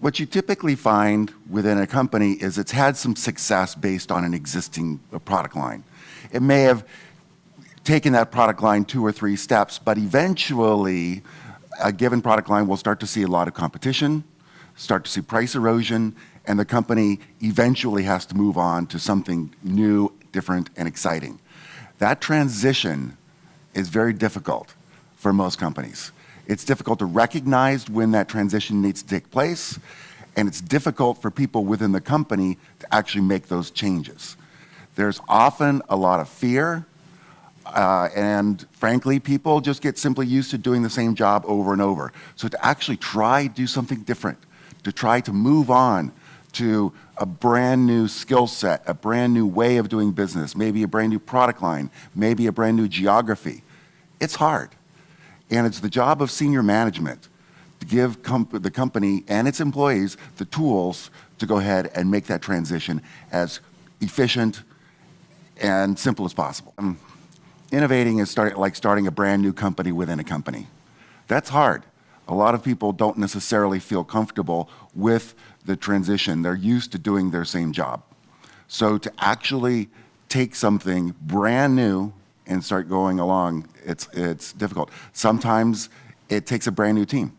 What you typically find within a company is it's had some success based on an existing product line. It may have taken that product line 2 or 3 steps, but eventually a given product line will start to see a lot of competition, start to see price erosion, and the company eventually has to move on to something new, different, and exciting. That transition is very difficult for most companies. It's difficult to recognize when that transition needs to take place, and it's difficult for people within the company to actually make those changes. There's often a lot of fear, and frankly, people just get simply used to doing the same job over and over. So to actually try to do something different, to try to move on to a brand new skill set, a brand new way of doing business, maybe a brand new product line, maybe a brand new geography, it's hard. And it's the job of senior management to give the company and its employees the tools to go ahead and make that transition as efficient and simple as possible. Innovating is like starting a brand new company within a company. That's hard. A lot of people don't necessarily feel comfortable with the transition. They're used to doing their same job. So to actually take something brand new and start going along, it's difficult. Sometimes it takes a brand new team.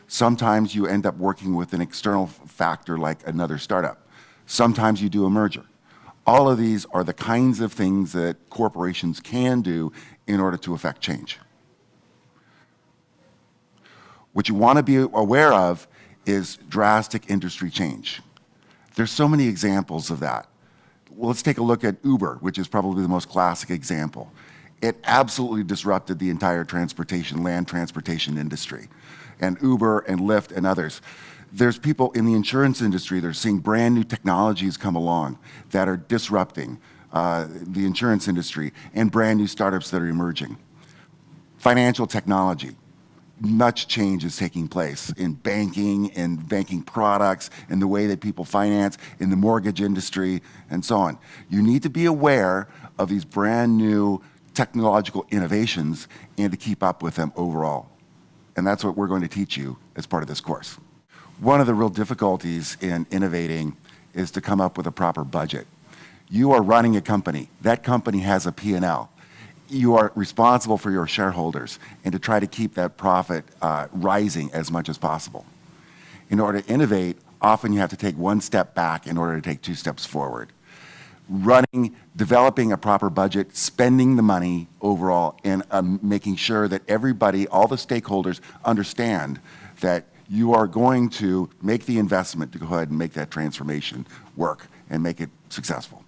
Sometimes you end up working with an external factor like another startup. Sometimes you do a merger. All of these are the kinds of things that corporations can do in order to affect change. What you want to be aware of is drastic industry change. There's so many examples of that. Well, let's take a look at Uber, which is probably the most classic example. It absolutely disrupted the entire land transportation industry, and Uber and Lyft and others. There's people in the insurance industry that are seeing brand new technologies come along that are disrupting the insurance industry, and brand new startups that are emerging. Financial technology. Much change is taking place in banking products, in the way that people finance, in the mortgage industry, and so on. You need to be aware of these brand new technological innovations and to keep up with them overall. And that's what we're going to teach you as part of this course. One of the real difficulties in innovating is to come up with a proper budget. You are running a company. That company has a P&L. You are responsible for your shareholders and to try to keep that profit rising as much as possible. In order to innovate, often you have to take 1 step back in order to take 2 steps forward. Developing a proper budget, spending the money overall, and making sure that everybody, all the stakeholders, understand that you are going to make the investment to go ahead and make that transformation work and make it successful.